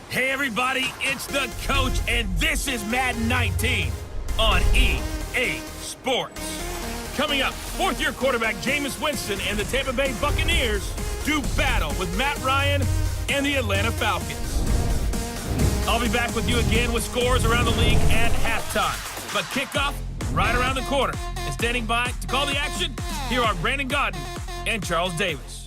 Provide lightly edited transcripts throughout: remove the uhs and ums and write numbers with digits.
Hey everybody, it's the coach, and this is Madden 19 on EA Sports. Coming up, fourth-year quarterback Jameis Winston and the Tampa Bay Buccaneers do battle with Matt Ryan and the Atlanta Falcons. I'll be back with you again with scores around the league at halftime. But kickoff right around the corner. And standing by to call the action, here are Brandon Gaudin and Charles Davis.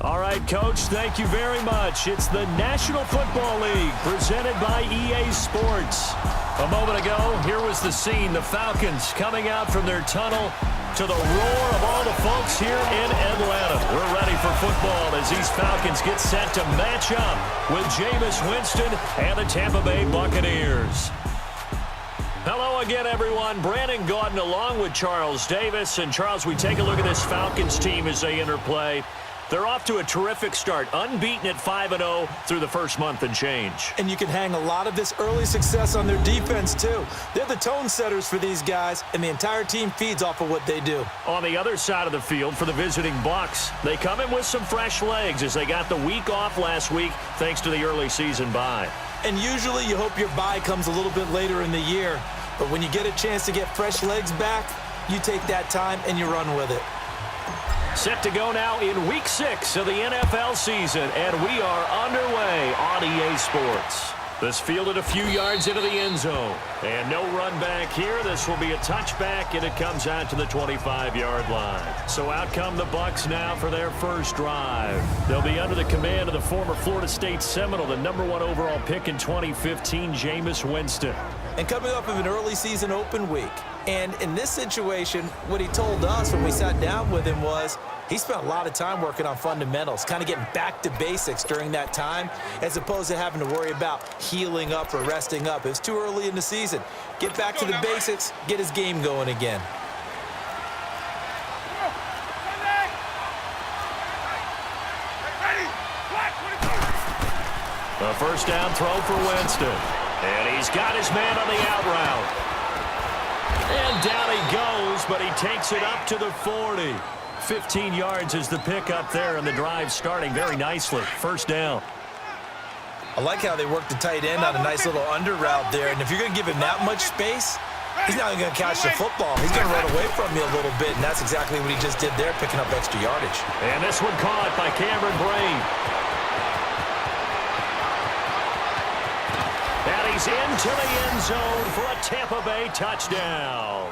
All right, Coach, thank you very much. It's the National Football League presented by EA Sports. A moment ago, here was the scene. The Falcons coming out from their tunnel to the roar of all the folks here in Atlanta. We're ready for football as these Falcons get set to match up with Jameis Winston and the Tampa Bay Buccaneers. Hello again, everyone. Brandon Gaudin along with Charles Davis. And, Charles, we take a look at this Falcons team as they interplay. They're off to a terrific start, unbeaten at 5-0 through the first month and change. And you can hang a lot of this early success on their defense, too. They're the tone setters for these guys, and the entire team feeds off of what they do. On the other side of the field for the visiting Bucs, they come in with some fresh legs as they got the week off last week thanks to the early season bye. And usually you hope your bye comes a little bit later in the year. But when you get a chance to get fresh legs back, you take that time and you run with it. Set to go now in Week 6 of the NFL season, and we are underway on EA Sports. This fielded a few yards into the end zone, and no run back here. This will be a touchback, and it comes out to the 25-yard line. So out come the Bucs now for their first drive. They'll be under the command of the former Florida State Seminole, the #1 overall pick in 2015, Jameis Winston. And coming off of an early season open week. And in this situation, what he told us when we sat down with him was he spent a lot of time working on fundamentals, kind of getting back to basics during that time, as opposed to having to worry about healing up or resting up. It was too early in the season. Get back to the basics, get his game going again. A first down throw for Winston. And he's got his man on the out route. And down he goes, but he takes it up to the 40. 15 yards is the pickup there, and the drive starting very nicely. First down. I like how they work the tight end on a nice little under route there. And if you're going to give him that much space, he's not going to catch the football. He's going to run away from you a little bit, and that's exactly what he just did there, picking up extra yardage. And this one caught by Cameron Brate. And he's into the end zone for a Tampa Bay touchdown.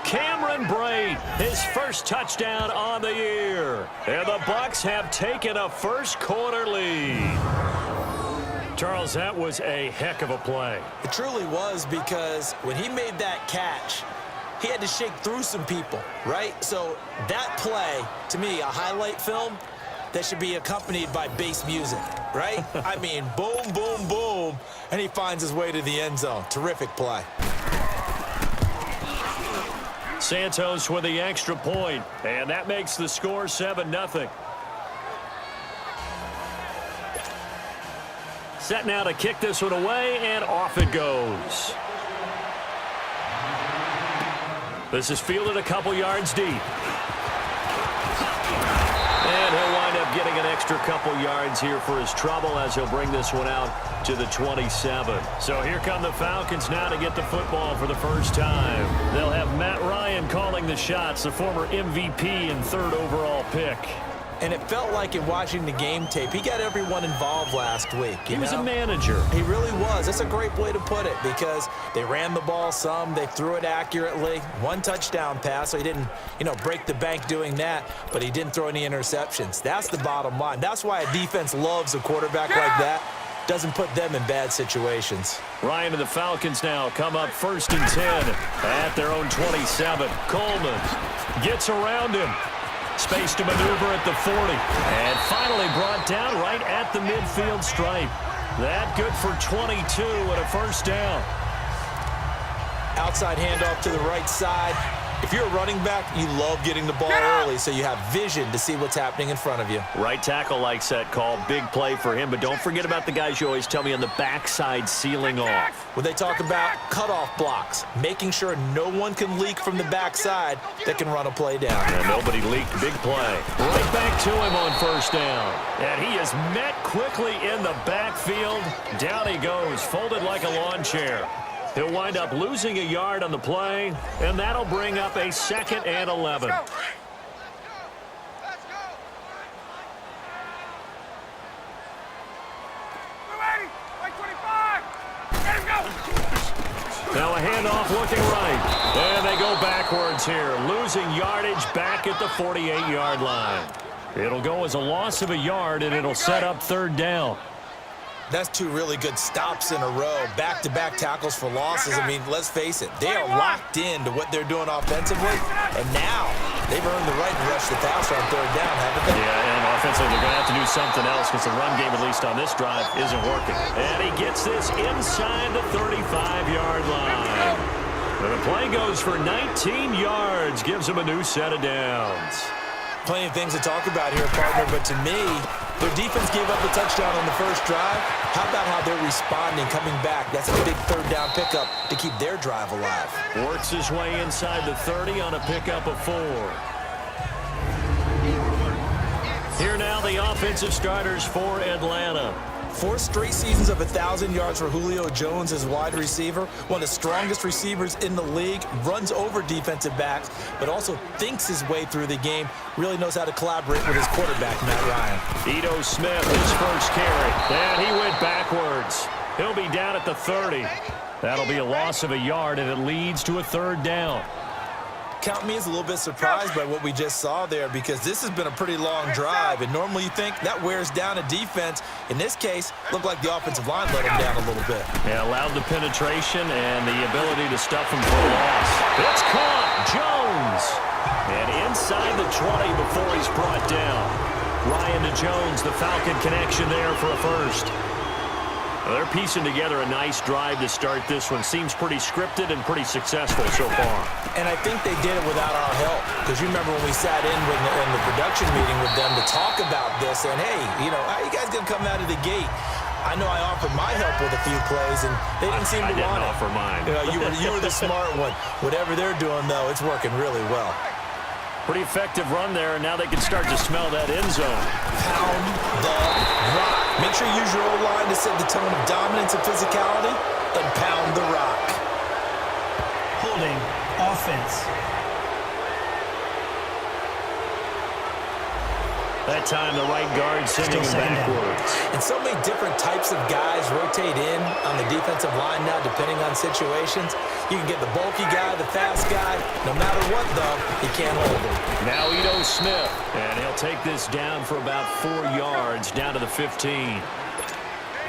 Cameron Brate, his first touchdown on the year. And the Bucs have taken a first quarter lead. Charles, that was a heck of a play. It truly was, because when he made that catch, he had to shake through some people, right? So that play, to me, a highlight film that should be accompanied by bass music, right? I mean, boom, boom, boom, and he finds his way to the end zone. Terrific play. Santos with the extra point, and that makes the score 7-0. Set now to kick this one away, and off it goes. This is fielded a couple yards deep. And he'll wind up getting an extra couple yards here for his trouble as he'll bring this one out to the 27. So here come the Falcons now to get the football for the first time. They'll have Matt Ryan calling the shots, the former MVP and 3rd overall pick. And it felt like in watching the game tape, he got everyone involved last week. He was a manager. He really was. That's a great way to put it, because they ran the ball some, they threw it accurately. 1 touchdown pass, so he didn't, break the bank doing that, but he didn't throw any interceptions. That's the bottom line. That's why a defense loves a quarterback like that. Doesn't put them in bad situations. Ryan and the Falcons now come up 1st and 10 at their own 27. Coleman gets around him. Space to maneuver at the 40. And finally brought down right at the midfield stripe. That good for 22 and a first down. Outside handoff to the right side. If you're a running back, you love getting the ball early so you have vision to see what's happening in front of you. Right tackle likes that call. Big play for him, but don't forget about the guys you always tell me on the backside sealing off. When they talk about cutoff blocks, making sure no one can leak from the backside that can run a play down. And nobody leaked. Big play. Right back to him on first down. And he is met quickly in the backfield. Down he goes, folded like a lawn chair. He'll wind up losing a yard on the play, and that'll bring up a 2nd and 11. Let's go. Now a handoff looking right. And they go backwards here, losing yardage back at the 48-yard line. It'll go as a loss of a yard, and it'll set up 3rd down. That's 2 really good stops in a row. Back-to-back tackles for losses. I mean, let's face it, they are locked into what they're doing offensively, and now they've earned the right to rush the passer on 3rd down, haven't they? Yeah, and offensively, they're going to have to do something else because the run game, at least on this drive, isn't working. And he gets this inside the 35-yard line. And the play goes for 19 yards, gives him a new set of downs. Plenty of things to talk about here, partner, but to me, their defense gave up a touchdown on the first drive. How about how they're responding, coming back? That's a big 3rd down pickup to keep their drive alive. Works his way inside the 30 on a pickup of 4. Here now the offensive starters for Atlanta. 4 straight seasons of 1,000 yards for Julio Jones as wide receiver, one of the strongest receivers in the league, runs over defensive backs, but also thinks his way through the game, really knows how to collaborate with his quarterback, Matt Ryan. Ito Smith, his first carry, and he went backwards. He'll be down at the 30. That'll be a loss of a yard, and it leads to a 3rd down. Count me as a little bit surprised by what we just saw there because this has been a pretty long drive, and normally you think that wears down a defense. In this case, looked like the offensive line let him down a little bit. Yeah, allowed the penetration and the ability to stuff him for a loss. It's caught, Jones. And inside the 20 before he's brought down. Ryan to Jones, the Falcon connection there for a first. Well, they're piecing together a nice drive to start this one. Seems pretty scripted and pretty successful so far. And I think they did it without our help. Because you remember when we sat in the production meeting with them to talk about this, and hey, you know, how you guys going to come out of the gate? I know I offered my help with a few plays, and they didn't seem to want it. I didn't offer mine. You were the smart one. Whatever they're doing, though, it's working really well. Pretty effective run there, and now they can start to smell that end zone. Pound the rock. Make sure you use your O-line to set the tone of dominance and physicality, and pound the rock. Holding offense. That time, the right guard sending him backwards. And so many different types of guys rotate in on the defensive line now, depending on situations. You can get the bulky guy, the fast guy. No matter what, though, you can't hold him. Now Ito Smith, and he'll take this down for about 4 yards, down to the 15.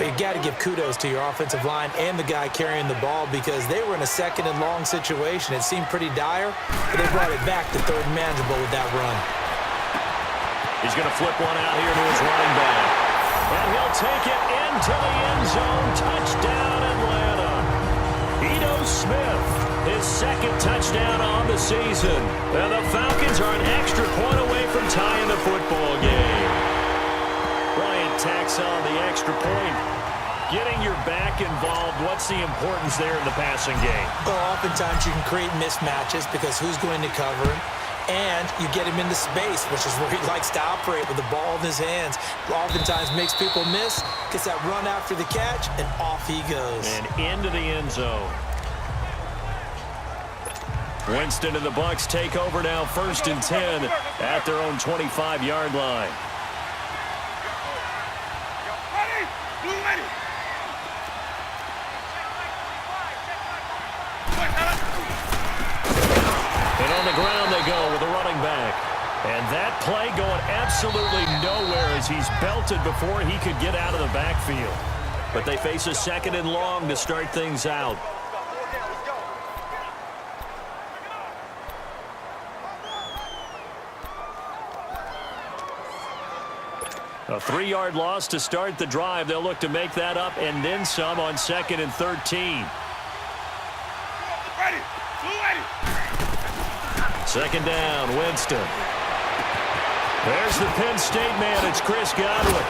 But you got to give kudos to your offensive line and the guy carrying the ball because they were in a 2nd and long situation. It seemed pretty dire, but they brought it back to 3rd and manageable with that run. He's going to flip one out here to his running back. And he'll take it into the end zone. Touchdown, Atlanta. Ito Smith, his 2nd touchdown on the season. And the Falcons are an extra point away from tying the football game. Bryant tacks on the extra point. Getting your back involved, what's the importance there in the passing game? Well, oftentimes you can create mismatches because who's going to cover him? And you get him into space, which is where he likes to operate with the ball in his hands. Oftentimes makes people miss, gets that run after the catch, and off he goes. And into the end zone. Winston and the Bucs take over now, 1st and 10 at their own 25-yard line. And on the ground they go with the running back. And that play going absolutely nowhere as he's belted before he could get out of the backfield. But they face a 2nd and long to start things out. A 3-yard loss to start the drive. They'll look to make that up and then some on 2nd and 13. Second down, Winston. There's the Penn State man. It's Chris Godwin.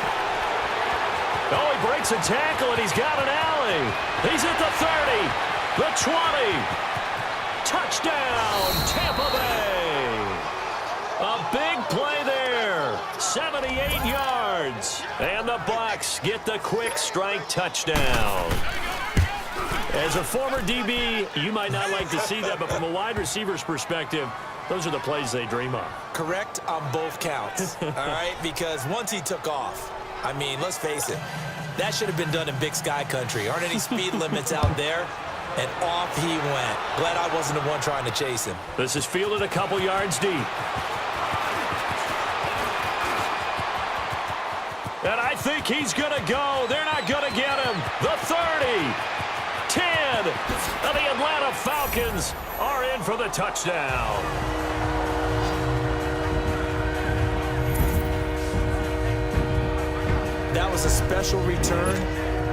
Oh, he breaks a tackle, and he's got an alley. He's at the 30, the 20. Touchdown, Tampa Bay. A big play there. 78 yards. And the Bucs get the quick strike touchdown. As a former DB, you might not like to see that, but from a wide receiver's perspective, those are the plays they dream of. Correct on both counts, all right? Because once he took off, I mean, let's face it, that should have been done in Big Sky country. Aren't any speed limits out there? And off he went. Glad I wasn't the one trying to chase him. This is fielded a couple yards deep. And I think he's going to go. They're not going to get him. The 30. 10. And the Atlanta Falcons are in for the touchdown. That was a special return,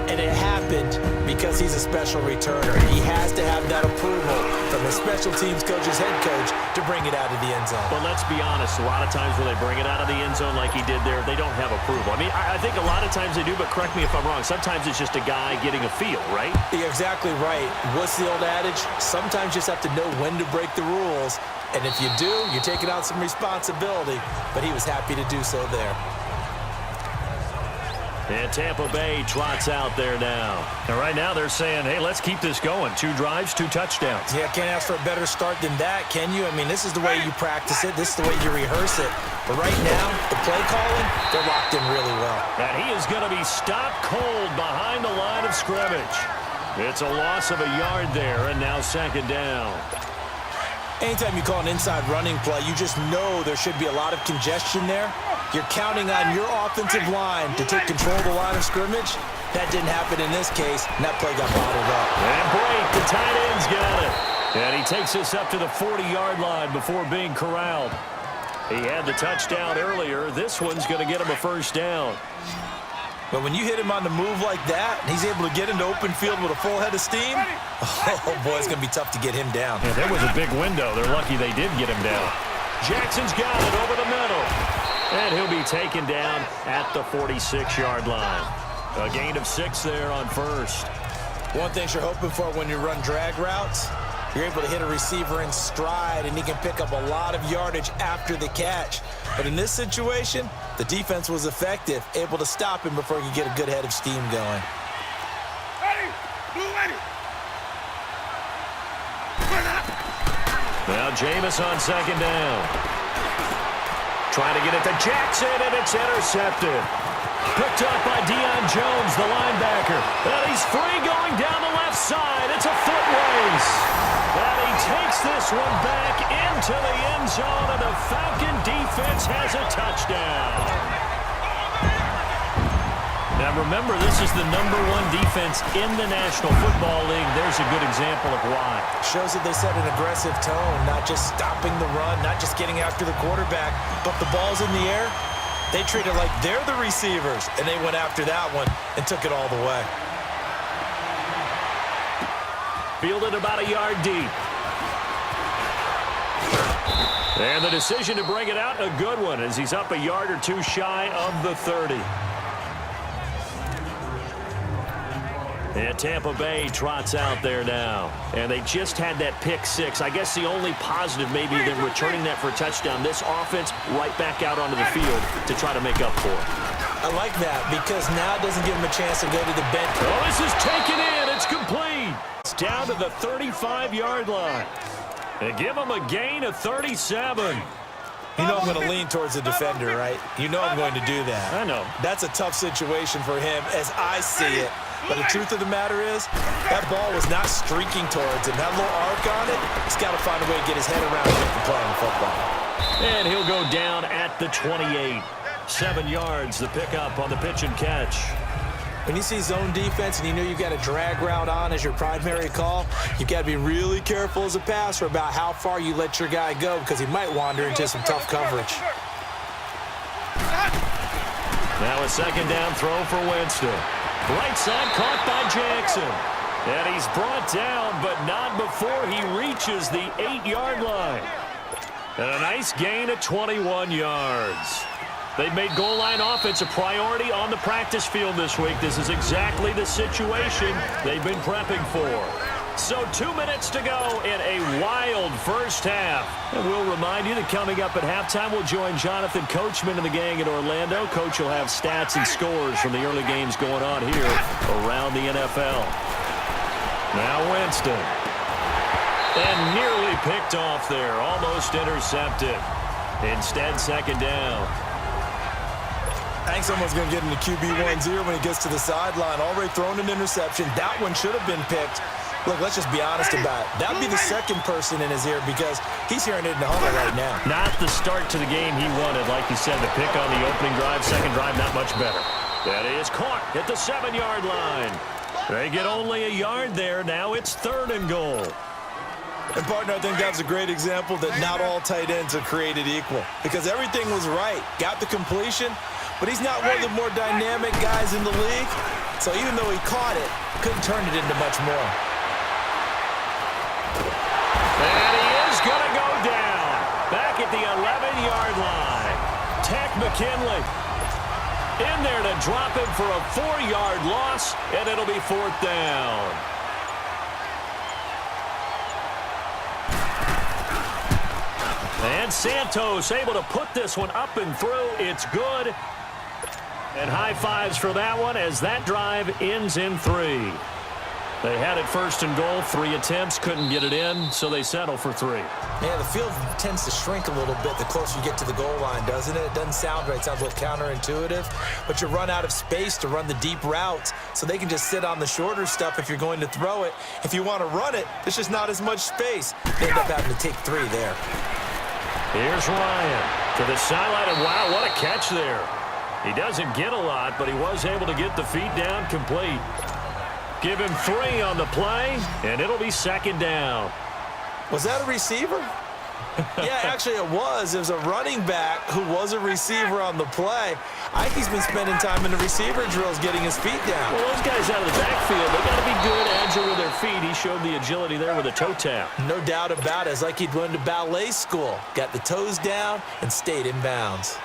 and it happened because he's a special returner. He has to have that approval from the special teams coach's head coach to bring it out of the end zone. But let's be honest, a lot of times when they bring it out of the end zone like he did there, they don't have approval. I mean, I think a lot of times they do, but correct me if I'm wrong. Sometimes it's just a guy getting a feel, right? You're exactly right. What's the old adage? Sometimes you just have to know when to break the rules, and if you do, you're taking on some responsibility, but he was happy to do so there. And Tampa Bay trots out there now. And right now they're saying, hey, let's keep this going. 2 drives, 2 touchdowns. Yeah, can't ask for a better start than that, can you? I mean, this is the way you practice it. This is the way you rehearse it. But right now, the play calling, they're locked in really well. And he is going to be stopped cold behind the line of scrimmage. It's a loss of a yard there, and now second down. Anytime you call an inside running play, you just know there should be a lot of congestion there. You're counting on your offensive line to take control of the line of scrimmage. That didn't happen in this case, and that play got bottled up. And break, the tight end's got it. And he takes us up to the 40-yard line before being corralled. He had the touchdown earlier. This one's going to get him a first down. But when you hit him on the move like that, and he's able to get into open field with a full head of steam, oh, boy, it's going to be tough to get him down. Yeah, there was a big window. They're lucky they did get him down. Jackson's got it over the middle. And he'll be taken down at the 46-yard line. A gain of 6 there on first. One thing you're hoping for when you run drag routes, you're able to hit a receiver in stride, and he can pick up a lot of yardage after the catch. But in this situation, the defense was effective, able to stop him before he could get a good head of steam going. Now Jameis on second down. Trying to get it to Jackson, and it's intercepted. Picked up by Deion Jones, the linebacker. And he's free going down the left side. It's a foot race. And he takes this one back into the end zone, and the Falcon defense has a touchdown. Now remember, this is the #1 defense in the National Football League. There's a good example of why. Shows that they set an aggressive tone, not just stopping the run, not just getting after the quarterback, but the ball's in the air. They treat it like they're the receivers, and they went after that one and took it all the way. Fielded about a yard deep. And the decision to bring it out, a good one, as he's up a yard or 2 shy of the 30. And Tampa Bay trots out there now. And they just had that pick 6. I guess the only positive maybe than returning that for a touchdown. This offense right back out onto the field to try to make up for it. I like that because now it doesn't give him a chance to go to the bench. Oh, this is taken in. It's complete. It's down to the 35-yard line. And give him a gain of 37. You know I'm going to lean towards the defender, right? You know I'm going to do that. I know. That's a tough situation for him as I see it. But the truth of the matter is, that ball was not streaking towards him. That little arc on it, he's got to find a way to get his head around it and playing football. And he'll go down at the 28. 7 yards, the pickup on the pitch and catch. When you see zone defense and you know you've got a drag route on as your primary call, you've got to be really careful as a passer about how far you let your guy go because he might wander into some tough coverage. Now a second down throw for Winston. Right side caught by Jackson. And he's brought down, but not before he reaches the 8-yard line. And a nice gain of 21 yards. They've made goal line offense a priority on the practice field this week. This is exactly the situation they've been prepping for. So 2 minutes to go in a wild first half. And we'll remind you that coming up at halftime, we'll join Jonathan Coachman and the gang in Orlando. Coach will have stats and scores from the early games going on here around the NFL. Now Winston. And nearly picked off there. Almost intercepted. Instead, second down. I think someone's going to get into QB1's ear when he gets to the sideline. Already thrown an interception. That one should have been picked. Look, let's just be honest about it. That would be the second person in his ear because he's hearing it in the huddle right now. Not the start to the game he wanted. Like you said, the pick on the opening drive, second drive, not much better. That is caught at the 7-yard line. They get only a yard there. Now it's 3rd and goal. And, partner, I think that's a great example that not all tight ends are created equal because everything was right. Got the completion, but he's not one of the more dynamic guys in the league. So even though he caught it, couldn't turn it into much more. And he is going to go down. Back at the 11-yard line. Tech McKinley in there to drop him for a 4-yard loss, and it'll be 4th down. And Santos able to put this one up and through. It's good. And high fives for that one as that drive ends in 3. They had it 1st and goal, 3 attempts, couldn't get it in, so they settle for 3. Yeah, the field tends to shrink a little bit the closer you get to the goal line, doesn't it? It doesn't sound right. It sounds a little counterintuitive, but you run out of space to run the deep routes, so they can just sit on the shorter stuff if you're going to throw it. If you want to run it, there's just not as much space. They end up having to take 3 there. Here's Ryan to the sideline, and wow, what a catch there. He doesn't get a lot, but he was able to get the feet down complete. Give him 3 on the play, and it'll be 2nd down. Was that a receiver? Yeah, actually it was. It was a running back who was a receiver on the play. I think he's been spending time in the receiver drills getting his feet down. Well, those guys out of the backfield, they got to be good, agile with their feet. He showed the agility there with a toe tap. No doubt about it. It's like he'd went to ballet school. Got the toes down and stayed in bounds.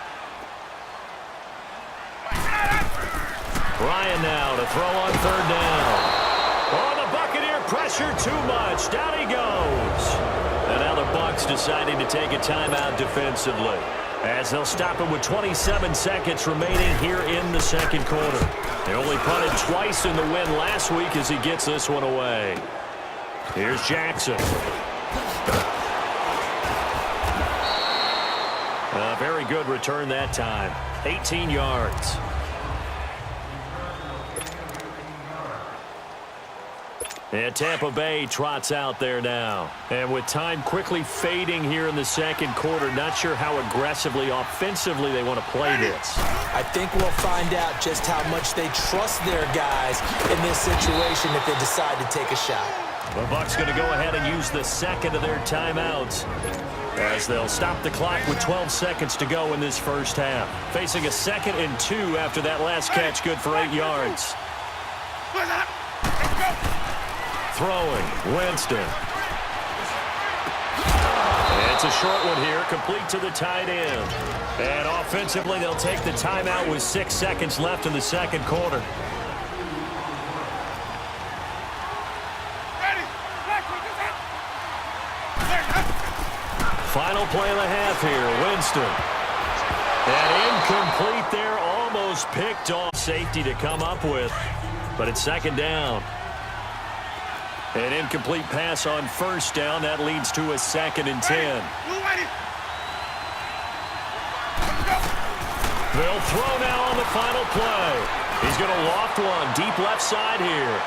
Ryan now to throw on 3rd down. Oh, the Buccaneer pressure too much. Down he goes. And now the Bucs deciding to take a timeout defensively as they'll stop him with 27 seconds remaining here in the 2nd quarter. They only punted twice in the win last week as he gets this one away. Here's Jackson. A very good return that time. 18 yards. And Tampa Bay trots out there now. And with time quickly fading here in the 2nd quarter, not sure how aggressively, offensively they want to play this. I think we'll find out just how much they trust their guys in this situation if they decide to take a shot. The Bucs going to go ahead and use the 2nd of their timeouts as they'll stop the clock with 12 seconds to go in this first half. Facing a 2nd and 2 after that last catch, good for 8 yards. Throwing, Winston. And it's a short one here, complete to the tight end. And offensively, they'll take the timeout with 6 seconds left in the 2nd quarter. Final play of the half here, Winston. And incomplete there, almost picked off. Safety to come up with, but it's 2nd down. An incomplete pass on 1st down. That leads to a 2nd and 10. They'll throw now on the final play. He's going to loft one deep left side here.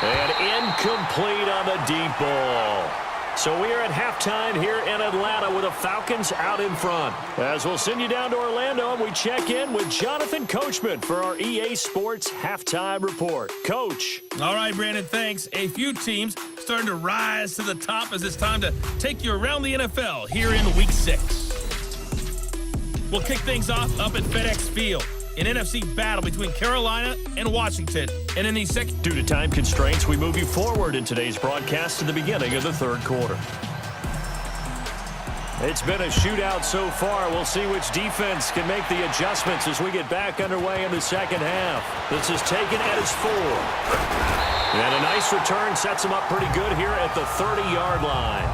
And incomplete on the deep ball. So we are at halftime here in Atlanta with the Falcons out in front. As we'll send you down to Orlando, and we check in with Jonathan Coachman for our EA Sports Halftime Report. Coach. All right, Brandon, thanks. A few teams starting to rise to the top as it's time to take you around the NFL here in Week 6. We'll kick things off up at FedEx Field. An NFC battle between Carolina and Washington. And in the second... Due to time constraints, we move you forward in today's broadcast to the beginning of the 3rd quarter. It's been a shootout so far. We'll see which defense can make the adjustments as we get back underway in the second half. This is taken at his 4. And a nice return sets him up pretty good here at the 30-yard line.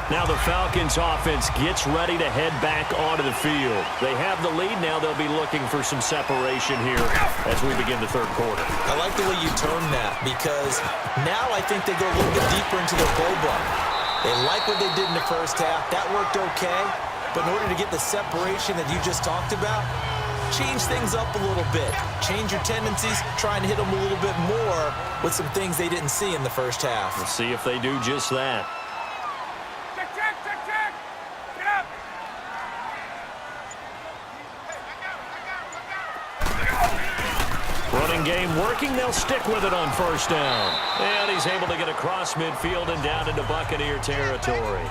Now the Falcons offense gets ready to head back onto the field. They have the lead. Now they'll be looking for some separation here as we begin the third quarter. I like the way you term that because now I think they go a little bit deeper into their playbook. They like what they did in the first half. That worked okay. But in order to get the separation that you just talked about, change things up a little bit. Change your tendencies. Try and hit them a little bit more with some things they didn't see in the first half. We'll see if they do just that. Running game working. They'll stick with it on first down. And he's able to get across midfield and down into Buccaneer territory.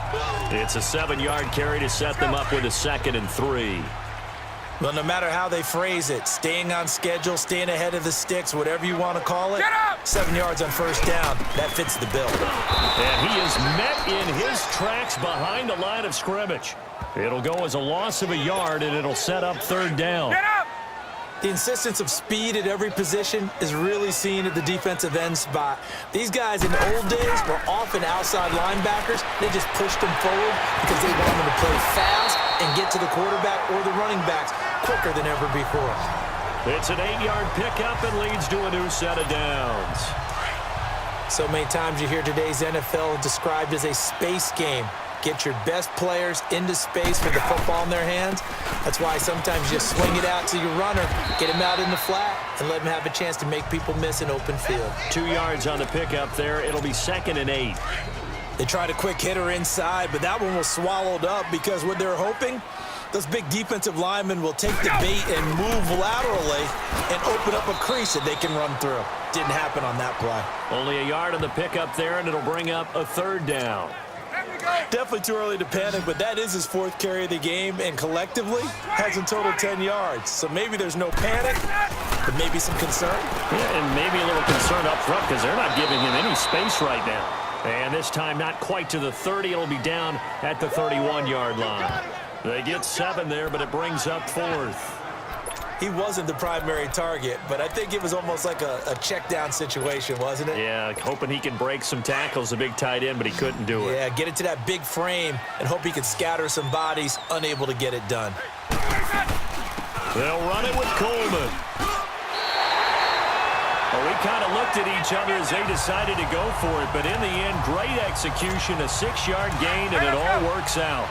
It's a 7-yard carry to set them up with a 2nd and 3. Well, no matter how they phrase it, staying on schedule, staying ahead of the sticks, whatever you want to call it, 7 yards on first down, that fits the bill. And he is met in his tracks behind the line of scrimmage. It'll go as a loss of a yard, and it'll set up 3rd down. The insistence of speed at every position is really seen at the defensive end spot. These guys in the old days were often outside linebackers. They just pushed them forward because they wanted them to play fast and get to the quarterback or the running backs quicker than ever before. It's an 8-yard pickup and leads to a new set of downs. So many times you hear today's NFL described as a space game. Get your best players into space with the football in their hands. That's why sometimes you swing it out to your runner, get him out in the flat, and let him have a chance to make people miss an open field. 2 yards on the pickup there. It'll be 2nd and 8. They tried a quick hitter inside, but that one was swallowed up because what they're hoping, those big defensive linemen will take the bait and move laterally and open up a crease that they can run through. Didn't happen on that play. Only a yard on the pickup there, and it'll bring up a 3rd down. Definitely too early to panic, but that is his 4th carry of the game, and collectively has in total 10 yards. So maybe there's no panic, but maybe some concern. Yeah, and maybe a little concern up front because they're not giving him any space right now. And this time not quite to the 30. It'll be down at the 31-yard line. They get 7 there, but it brings up 4th. He wasn't the primary target, but I think it was almost like a check-down situation, wasn't it? Yeah, hoping he can break some tackles, a big tight end, but he couldn't do it. Yeah, get it to that big frame and hope he can scatter some bodies, unable to get it done. They'll run it with Coleman. Well, we kind of looked at each other as they decided to go for it, but in the end, great execution, a 6-yard gain, and it all works out.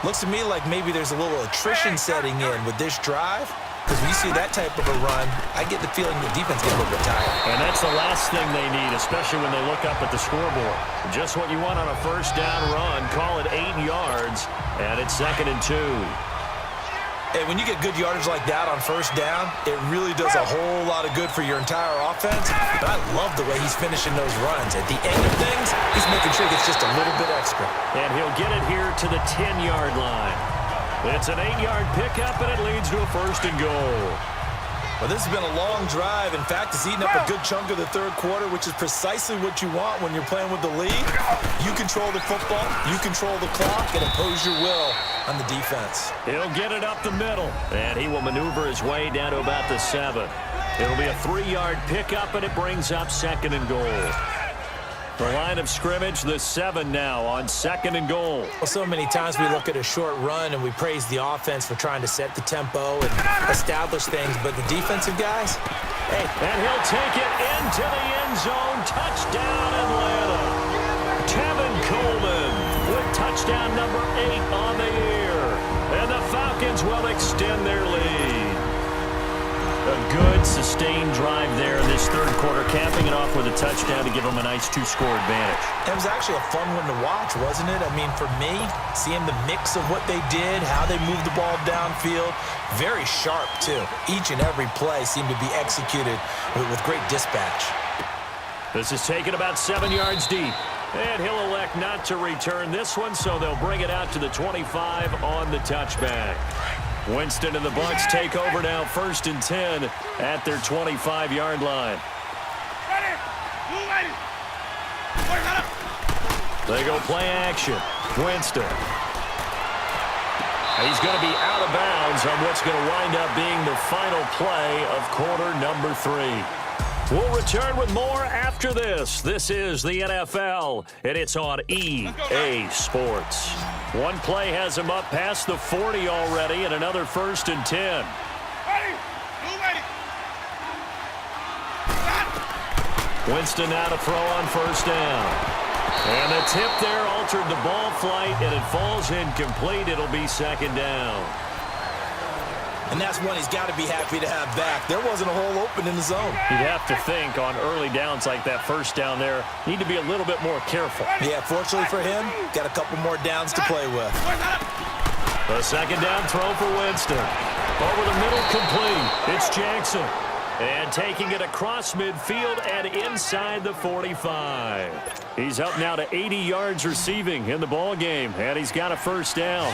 Looks to me like maybe there's a little attrition setting in with this drive. Because when you see that type of a run, I get the feeling the defense gets a little bit tired. And that's the last thing they need, especially when they look up at the scoreboard. Just what you want on a first down run. Call it 8 yards, and it's 2nd and 2. Hey, when you get good yardage like that on first down, it really does a whole lot of good for your entire offense. But I love the way he's finishing those runs. At the end of things, he's making sure he gets just a little bit extra. And he'll get it here to the 10-yard line. It's an 8-yard pickup, and it leads to a 1st and goal. Well, this has been a long drive. In fact, it's eaten up a good chunk of the 3rd quarter, which is precisely what you want when you're playing with the lead. You control the football, you control the clock, and impose your will on the defense. He'll get it up the middle, and he will maneuver his way down to about the 7. It'll be a 3-yard pickup, and it brings up 2nd and goal. The line of scrimmage, the 7 now on 2nd and goal. Well, so many times we look at a short run and we praise the offense for trying to set the tempo and establish things, but the defensive guys, hey. And he'll take it into the end zone. Touchdown, Atlanta. Tevin Coleman with touchdown number 8 on the year. And the Falcons will extend their lead. A good, sustained drive there in this 3rd quarter, capping it off with a touchdown to give them a nice 2-score advantage. It was actually a fun one to watch, wasn't it? I mean, for me, seeing the mix of what they did, how they moved the ball downfield, very sharp, too. Each and every play seemed to be executed with great dispatch. This is taken about 7 yards deep. And he'll elect not to return this one, so they'll bring it out to the 25 on the touchback. Winston and the Bucs take over now, 1st and 10 at their 25-yard line. They go play action. Winston. He's going to be out of bounds on what's going to wind up being the final play of quarter number 3. We'll return with more after this. This is the NFL, and it's on EA Sports. One play has him up past the 40 already, and another 1st and 10. Winston now to throw on 1st down. And the tip there altered the ball flight, and it falls incomplete. It'll be 2nd down. And that's one he's got to be happy to have back. There wasn't a hole open in the zone. You'd have to think on early downs like that 1st down there, need to be a little bit more careful. Yeah, fortunately for him, got a couple more downs to play with. The 2nd down throw for Winston. Over the middle, complete. It's Jackson. And taking it across midfield and inside the 45. He's up now to 80 yards receiving in the ball game, and he's got a 1st down.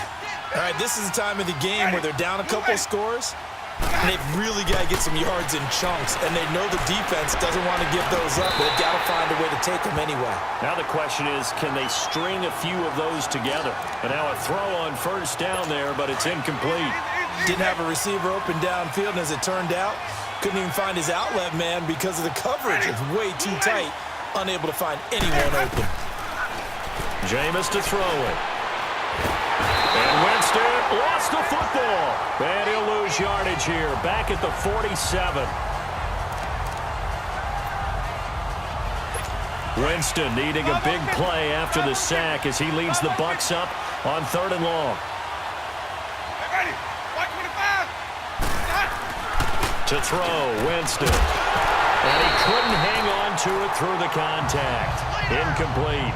All right, this is the time of the game where they're down a couple of scores, and they've really got to get some yards in chunks, and they know the defense doesn't want to give those up, but they've got to find a way to take them anyway. Now the question is, can they string a few of those together? And now a throw on 1st down there, but it's incomplete. Didn't have a receiver open downfield, and as it turned out, couldn't even find his outlet man because of the coverage. It's way too tight, unable to find anyone open. Jameis to throw it. And Winston lost the football. And he'll lose yardage here, back at the 47. Winston needing a big play after the sack as he leads the Bucs up on 3rd and long. To throw, Winston. And he couldn't hang on to it through the contact. Incomplete.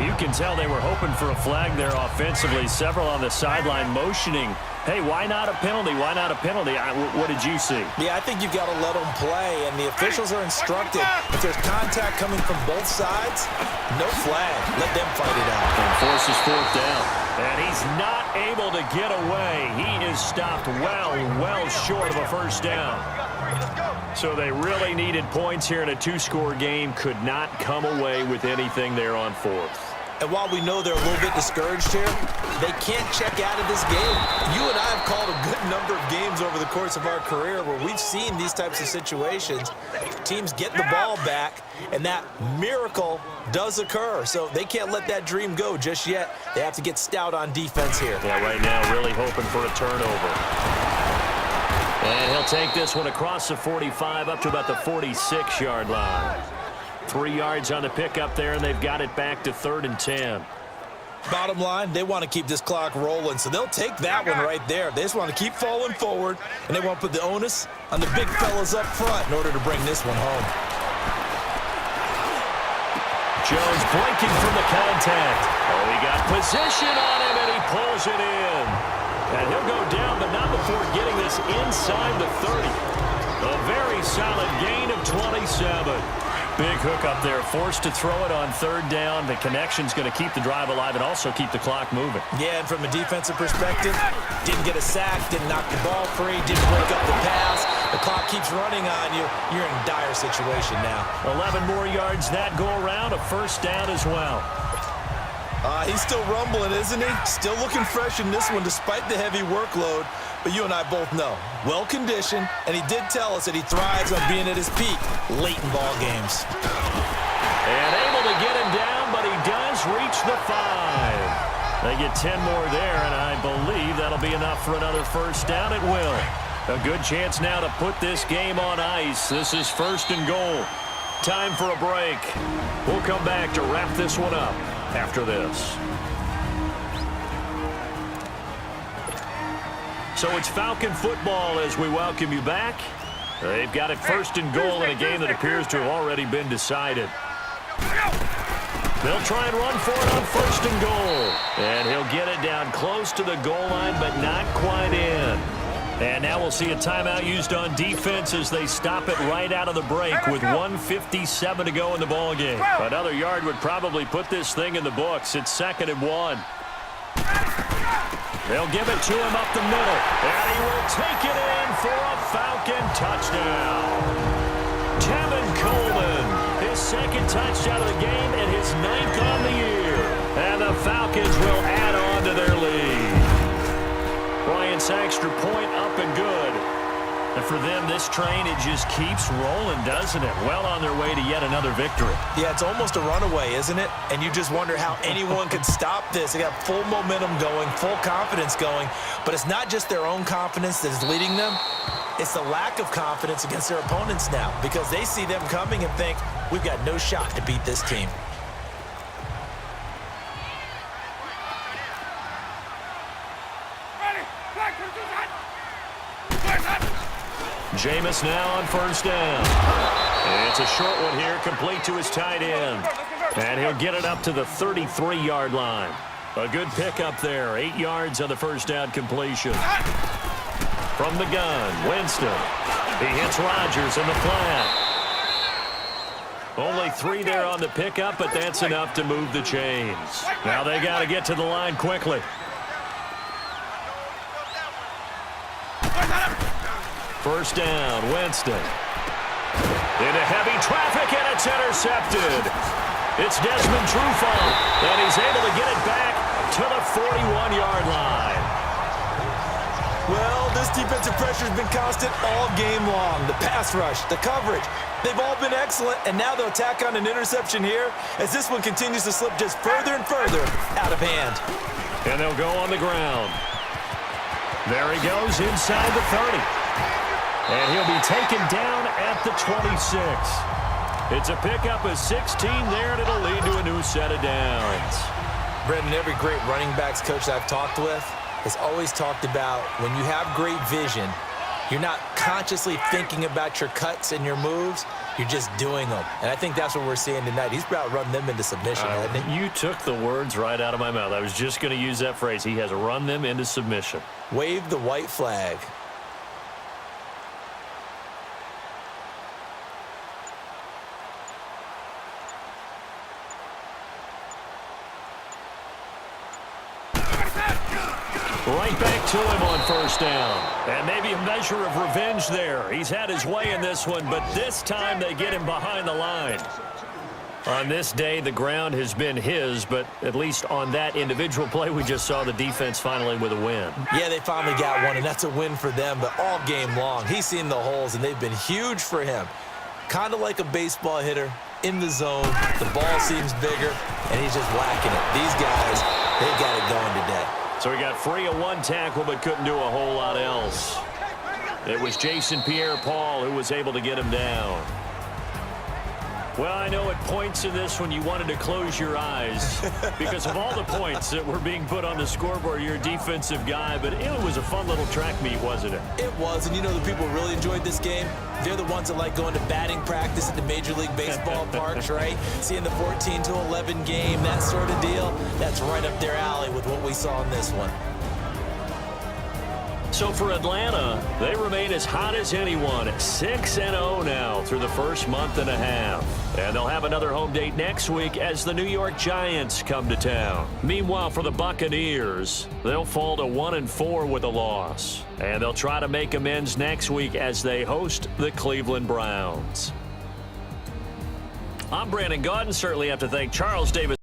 You can tell they were hoping for a flag there offensively. Several on the sideline motioning, hey, why not a penalty? Why not a penalty? What did you see? Yeah, I think you've got to let them play, and the officials are instructed. If there's contact coming from both sides, no flag. Let them fight it out. And forces 4th down. And he's not able to get away. He is stopped well short of a 1st down. So they really needed points here in a 2-score game. Could not come away with anything there on 4th. And while we know they're a little bit discouraged here, they can't check out of this game. You and I have called a good number of games over the course of our career where we've seen these types of situations. Teams get the ball back, and that miracle does occur. So they can't let that dream go just yet. They have to get stout on defense here. Yeah, right now really hoping for a turnover. And he'll take this one across the 45 up to about the 46-yard line. 3 yards on the pickup there, and they've got it back to 3rd and 10. Bottom line, they want to keep this clock rolling, so they'll take that one right there. They just want to keep falling forward, and they want to put the onus on the big fellas up front in order to bring this one home. Jones breaking from the contact. Oh, he got position on him, and he pulls it in. And he'll go down, but not before getting this inside the 30. A very solid gain of 27. Big hook up there, forced to throw it on 3rd down. The connection's going to keep the drive alive and also keep the clock moving. Yeah, and from a defensive perspective, didn't get a sack, didn't knock the ball free, didn't break up the pass. The clock keeps running on you. You're in a dire situation now. 11 more yards that go around, a 1st down as well. He's still rumbling, isn't he? Still looking fresh in this one despite the heavy workload. But you and I both know, well-conditioned, and he did tell us that he thrives on being at his peak late in ball games. And able to get him down, but he does reach the 5. They get 10 more there, and I believe that'll be enough for another 1st down. It will. A good chance now to put this game on ice. This is 1st and goal. Time for a break. We'll come back to wrap this one up after this. So it's Falcon football as we welcome you back. They've got it 1st and goal in a game that appears to have already been decided. They'll try and run for it on 1st and goal. And he'll get it down close to the goal line, but not quite in. And now we'll see a timeout used on defense as they stop it right out of the break with 1:57 to go in the ballgame. Another yard would probably put this thing in the books. It's 2nd and 1. They'll give it to him up the middle. And he will take it in for a Falcon touchdown. Tevin Coleman, his second touchdown of the game and his 9th on the year. And the Falcons will add on to their lead. Bryant's extra point up and good. And for them, this train, it just keeps rolling, doesn't it? Well on their way to yet another victory. Yeah, it's almost a runaway, isn't it? And you just wonder how anyone could stop this. They got full momentum going, full confidence going. But it's not just their own confidence that is leading them. It's the lack of confidence against their opponents now because they see them coming and think, we've got no shot to beat this team. Jameis now on first down. It's a short one here, complete to his tight end. And he'll get it up to the 33-yard line. A good pickup there, 8 yards on the first down completion. From the gun, Winston. He hits Rodgers in the flat. Only 3 there on the pickup, but that's enough to move the chains. Now they got to get to the line quickly. First down, Winston. Into heavy traffic, and it's intercepted. It's Desmond Trufant, and he's able to get it back to the 41-yard line. Well, this defensive pressure has been constant all game long. The pass rush, the coverage, they've all been excellent, and now they'll tack on an interception here as this one continues to slip just further and further out of hand. And they'll go on the ground. There he goes inside the 30. And he'll be taken down at the 26. It's a pickup of 16 there, and it'll lead to a new set of downs. Brendan, every great running backs coach I've talked with has always talked about when you have great vision, you're not consciously thinking about your cuts and your moves. You're just doing them. And I think that's what we're seeing tonight. He's about run them into submission, hasn't he? You took the words right out of my mouth. I was just going to use that phrase. He has run them into submission. Wave the white flag. Right back to him on first down. And maybe a measure of revenge there. He's had his way in this one, but this time they get him behind the line. On this day, the ground has been his, but at least on that individual play, we just saw the defense finally with a win. Yeah, they finally got one, and that's a win for them, but all game long, he's seen the holes, and they've been huge for him. Kind of like a baseball hitter in the zone. The ball seems bigger, and he's just whacking it. These guys, they've got it going today. So he got free of one tackle but couldn't do a whole lot else. It was Jason Pierre-Paul who was able to get him down. Well, I know at points in this one you wanted to close your eyes because of all the points that were being put on the scoreboard. You're a defensive guy, but it was a fun little track meet, wasn't it? It was, and you know the people who really enjoyed this game? They're the ones that like going to batting practice at the Major League Baseball parks, right? Seeing the 14-11 game, that sort of deal, that's right up their alley with what we saw in this one. So for Atlanta, they remain as hot as anyone at 6-0 now through the first month and a half. And they'll have another home date next week as the New York Giants come to town. Meanwhile, for the Buccaneers, they'll fall to 1-4 with a loss. And they'll try to make amends next week as they host the Cleveland Browns. I'm Brandon Gaudin. Certainly have to thank Charles Davis.